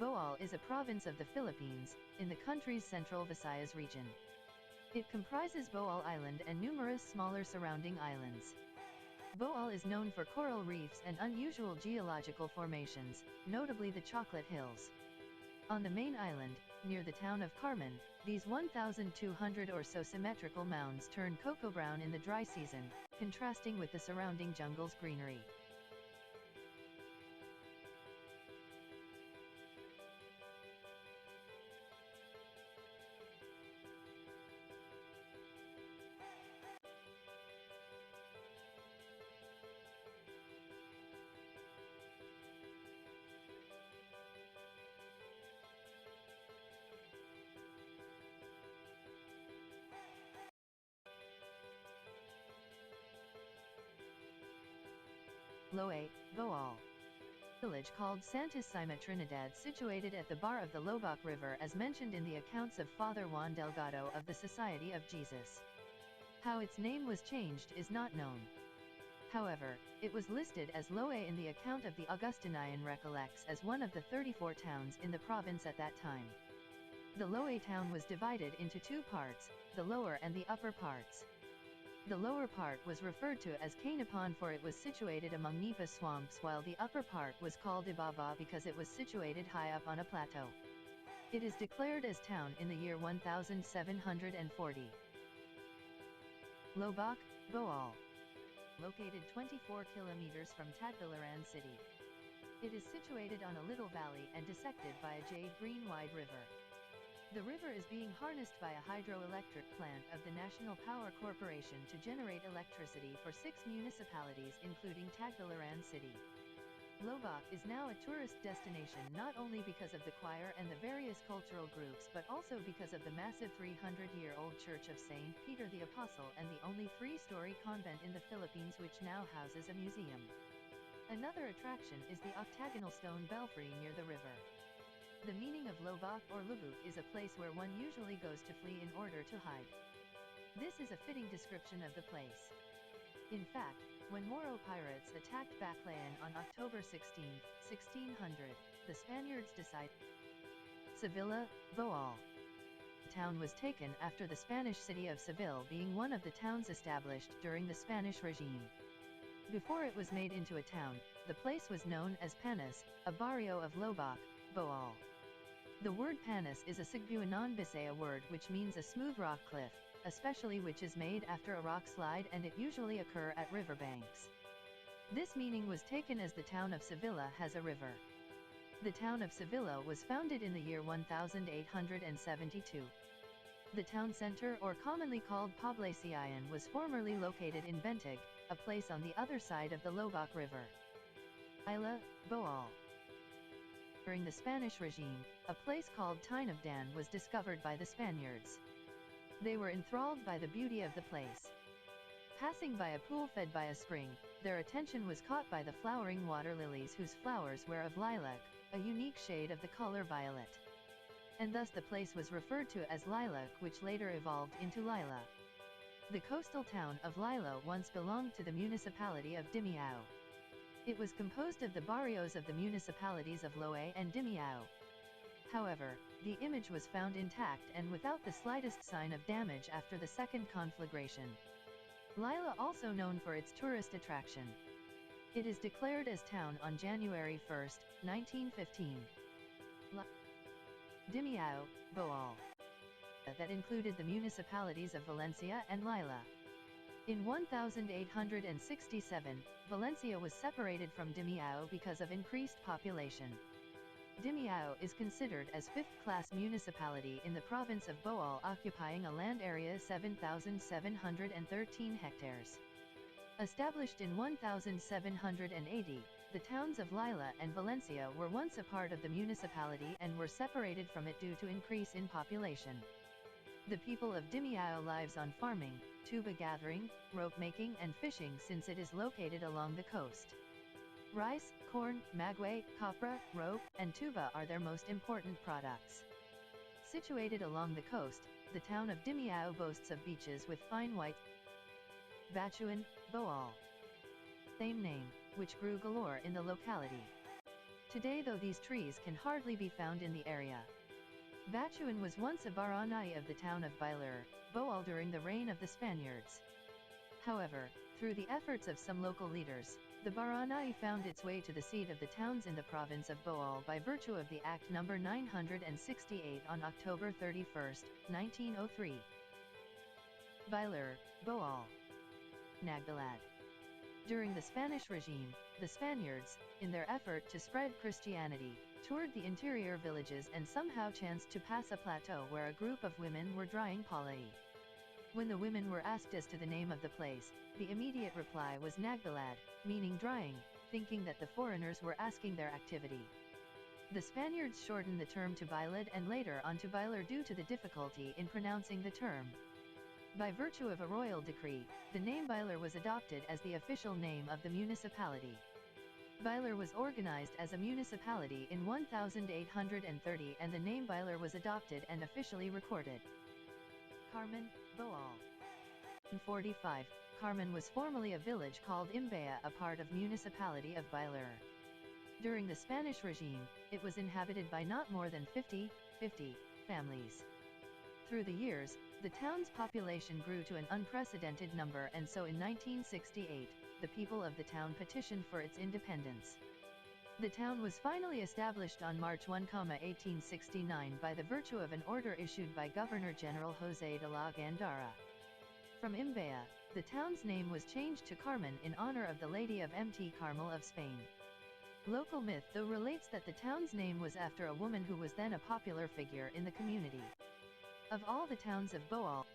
Bohol is a province of the Philippines, in the country's central Visayas region. It comprises Bohol Island and numerous smaller surrounding islands. Bohol is known for coral reefs and unusual geological formations, notably the Chocolate Hills. On the main island, near the town of Carmen, these 1,200 or so symmetrical mounds turn cocoa brown in the dry season, contrasting with the surrounding jungle's greenery. Loe, Bohol. Village called Santissima Trinidad, situated at the bar of the Loboc River as mentioned in the accounts of Father Juan Delgado of the Society of Jesus. How its name was changed is not known. However, it was listed as Loe in the account of the Augustinian Recollects as one of the 34 towns in the province at that time. The Loe town was divided into two parts, the lower and the upper parts. The lower part was referred to as Cainapon for it was situated among nipa swamps, while the upper part was called Ibaba because it was situated high up on a plateau. It is declared as town in the year 1740. Loboc, Bohol. Located 24 kilometers from Tagbilaran city. It is situated on a little valley and dissected by a jade green wide river. The river is being harnessed by a hydroelectric plant of the National Power Corporation to generate electricity for 6 municipalities including Tagbilaran city. Loboc is now a tourist destination not only because of the choir and the various cultural groups but also because of the massive 300-year-old Church of St. Peter the Apostle and the only 3-story convent in the Philippines which now houses a museum. Another attraction is the octagonal stone belfry near the river. The meaning of Loboc or Lubuk is a place where one usually goes to flee in order to hide. This is a fitting description of the place. In fact, when Moro pirates attacked Baclayan on October 16, 1600, the Spaniards decided Sevilla, Bohol. The town was taken after the Spanish city of Seville being one of the towns established during the Spanish regime. Before it was made into a town, the place was known as Panis, a barrio of Loboc, Bohol. The word Panis is a Cebuanon Bisaya word which means a smooth rock cliff, especially which is made after a rock slide, and it usually occur at riverbanks. This meaning was taken as the town of Sevilla has a river. The town of Sevilla was founded in the year 1872. The town center, or commonly called Poblacion, was formerly located in Bentig, a place on the other side of the Loboc River. Isla, Bohol. During the Spanish regime, a place called Tinabdan was discovered by the Spaniards. They were enthralled by the beauty of the place. Passing by a pool fed by a spring, their attention was caught by the flowering water lilies whose flowers were of lilac, a unique shade of the color violet. And thus the place was referred to as Lilac, which later evolved into Lila. The coastal town of Lila once belonged to the municipality of Dimiao. It was composed of the barrios of the municipalities of Loe and Dimiao. However, the image was found intact and without the slightest sign of damage after the second conflagration. Lila also known for its tourist attraction. It is declared as town on January 1, 1915. Dimiao, Bohol. That included the municipalities of Valencia and Lila. In 1867, Valencia was separated from Dimiao because of increased population. Dimiao is considered as fifth-class municipality in the province of Bohol, occupying a land area 7,713 hectares. Established in 1780, the towns of Lila and Valencia were once a part of the municipality and were separated from it due to increase in population. The people of Dimiao lives on farming, tuba gathering, rope making and fishing since it is located along the coast. Rice, corn, maguey, copra, rope, and tuba are their most important products. Situated along the coast, the town of Dimiao boasts of beaches with fine white Batuan, Bohol. Same name, which grew galore in the locality. Today though these trees can hardly be found in the area. Batuan was once a barangay of the town of Bohol during the reign of the Spaniards. However, through the efforts of some local leaders, the barangay found its way to the seat of the towns in the province of Bohol by virtue of the Act No. 968 on October 31, 1903. Bohol. Nagbalad. During the Spanish regime, the Spaniards, in their effort to spread Christianity, toured the interior villages and somehow chanced to pass a plateau where a group of women were drying palay. When the women were asked as to the name of the place, the immediate reply was Nagbalad, meaning drying, thinking that the foreigners were asking their activity. The Spaniards shortened the term to Bilad and later on to Bilar due to the difficulty in pronouncing the term. By virtue of a royal decree, the name Bilar was adopted as the official name of the municipality. Bilar was organized as a municipality in 1830 and the name Bilar was adopted and officially recorded. Carmen, Bohol. In 1945, Carmen was formerly a village called Imbaya, a part of municipality of Bilar. During the Spanish regime, it was inhabited by not more than 50 families. Through the years, the town's population grew to an unprecedented number and so in 1968, the people of the town petitioned for its independence. The town was finally established on March 1, 1869 by the virtue of an order issued by Governor-General José de la Gándara. From Imbaya, the town's name was changed to Carmen in honor of the Lady of Mt. Carmel of Spain. Local myth though relates that the town's name was after a woman who was then a popular figure in the community. Of all the towns of Bohol,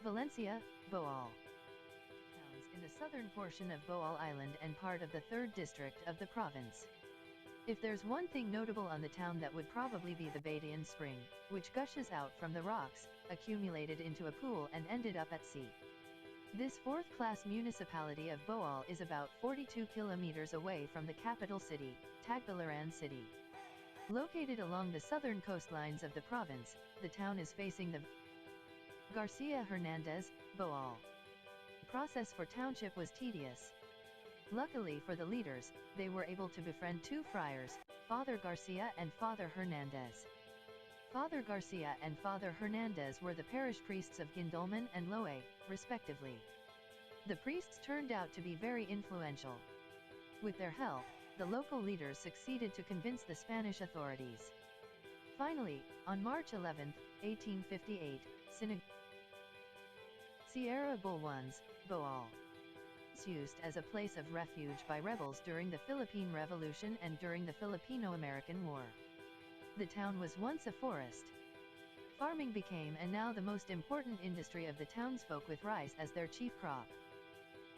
Valencia, Bohol. In the southern portion of Bohol Island and part of the 3rd district of the province. If there's one thing notable on the town, that would probably be the Batayan Spring, which gushes out from the rocks, accumulated into a pool and ended up at sea. This 4th-class municipality of Bohol is about 42 kilometers away from the capital city, Tagbilaran City. Located along the southern coastlines of the province, the town is facing the Garcia Hernandez, Bohol. The process for township was tedious. Luckily for the leaders, they were able to befriend two friars, Father Garcia and Father Hernandez. Father Garcia and Father Hernandez were the parish priests of Guindolman and Loe, respectively. The priests turned out to be very influential. With their help, the local leaders succeeded to convince the Spanish authorities. Finally, on March 11, 1858, Sierra Bulwans, Bohol. Used as a place of refuge by rebels during the Philippine Revolution and during the Filipino-American War. The town was once a forest. Farming became and now the most important industry of the townsfolk, with rice as their chief crop.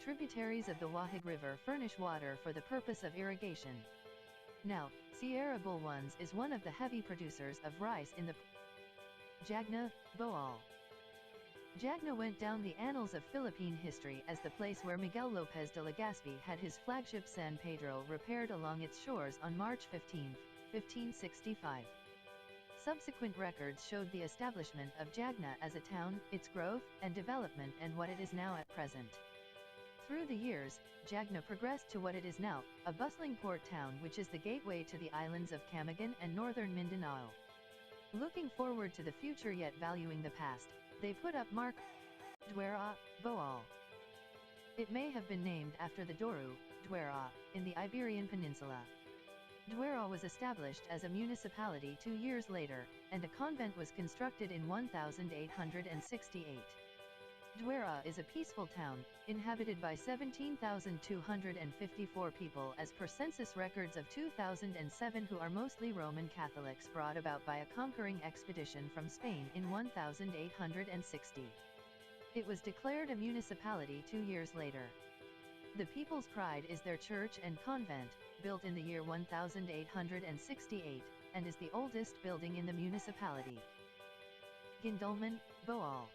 Tributaries of the Wahig River furnish water for the purpose of irrigation. Now, Sierra Bulwans is one of the heavy producers of rice in the Jagna, Bohol. Jagna went down the annals of Philippine history as the place where Miguel Lopez de Legazpi had his flagship San Pedro repaired along its shores on March 15, 1565. Subsequent records showed the establishment of Jagna as a town, its growth and development, and what it is now at present. Through the years, Jagna progressed to what it is now, a bustling port town which is the gateway to the islands of Camiguin and northern Mindanao. Looking forward to the future yet valuing the past, they put up Mark Duera, Bohol. It may have been named after the Douro, Duera, in the Iberian Peninsula. Duera was established as a municipality 2 years later, and a convent was constructed in 1868. Duera is a peaceful town, inhabited by 17,254 people as per census records of 2007, who are mostly Roman Catholics brought about by a conquering expedition from Spain in 1860. It was declared a municipality 2 years later. The people's pride is their church and convent, built in the year 1868, and is the oldest building in the municipality. Guindolman, Bohol.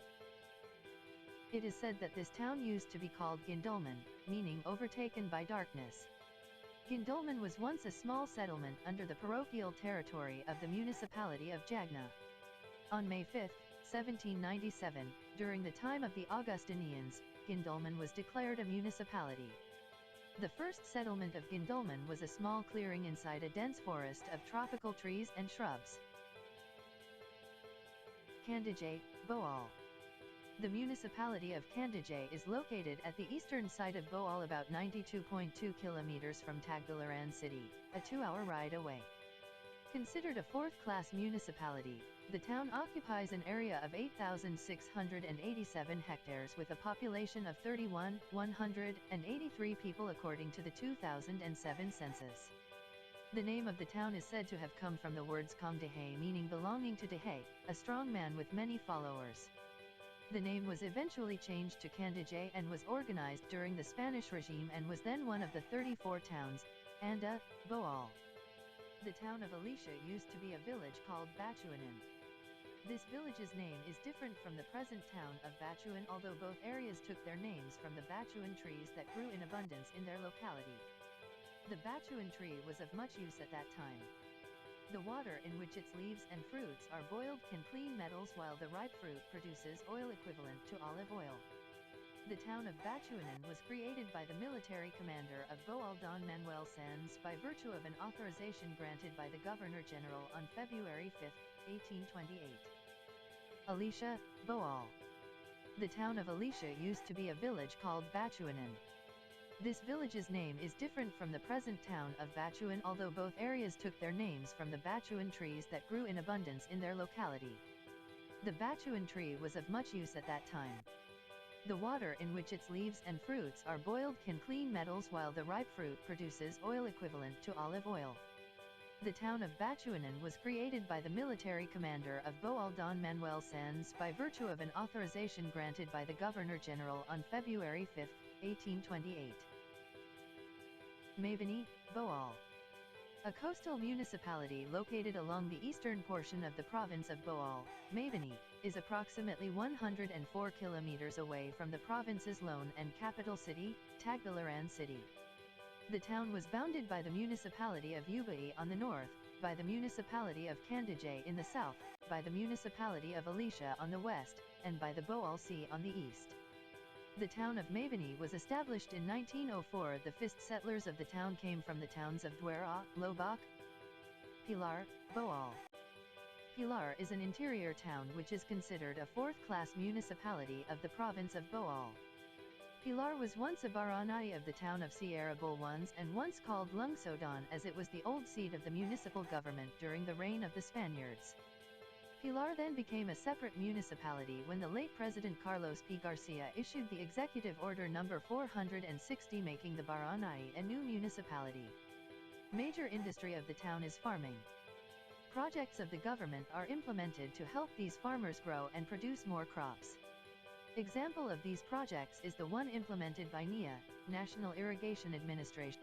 It is said that this town used to be called Guindolman, meaning overtaken by darkness. Guindolman was once a small settlement under the parochial territory of the municipality of Jagna. On May 5, 1797, during the time of the Augustinians, Guindolman was declared a municipality. The first settlement of Gindulman was a small clearing inside a dense forest of tropical trees and shrubs. Candijay, Bohol. The municipality of Candijay is located at the eastern side of Bohol, about 92.2 kilometers from Tagbilaran city, a 2-hour ride away. Considered a fourth-class municipality, the town occupies an area of 8,687 hectares with a population of 31,183 people according to the 2007 census. The name of the town is said to have come from the words Kong Dehay, meaning belonging to Dehay, a strong man with many followers. The name was eventually changed to Candijay and was organized during the Spanish regime and was then one of the 34 towns, Anda, Bohol. The town of Alicia used to be a village called Batuanan. This village's name is different from the present town of Batuan, although both areas took their names from the Batuan trees that grew in abundance in their locality. The Batuan tree was of much use at that time. The water in which its leaves and fruits are boiled can clean metals, while the ripe fruit produces oil equivalent to olive oil. The town of Batuanan was created by the military commander of Bohol, Don Manuel Sanz, by virtue of an authorization granted by the Governor-General on February 5, 1828. Alicia, Bohol. The town of Alicia used to be a village called Batuanan. This village's name is different from the present town of Batuan, although both areas took their names from the Batuan trees that grew in abundance in their locality. The Batuan tree was of much use at that time. The water in which its leaves and fruits are boiled can clean metals, while the ripe fruit produces oil equivalent to olive oil. The town of Batuanan was created by the military commander of Bohol, Don Manuel Sanz, by virtue of an authorization granted by the Governor-General on February 5, 1828. Mabini, Bohol. A coastal municipality located along the eastern portion of the province of Bohol, Mabini, is approximately 104 kilometers away from the province's lone and capital city, Tagbilaran city. The town was bounded by the municipality of Ubai on the north, by the municipality of Candijay in the south, by the municipality of Alicia on the west, and by the Bohol Sea on the east. The town of Mabini was established in 1904. The first settlers of the town came from the towns of Duera, Lobak, Pilar, Bohol. Pilar is an interior town which is considered a fourth-class municipality of the province of Bohol. Pilar was once a barangay of the town of Sierra Bulwans and once called Lungsodon, as it was the old seat of the municipal government during the reign of the Spaniards. Pilar then became a separate municipality when the late President Carlos P. Garcia issued the Executive Order No. 460, making the barangay a new municipality. Major industry of the town is farming. Projects of the government are implemented to help these farmers grow and produce more crops. Example of these projects is the one implemented by NIA, National Irrigation Administration.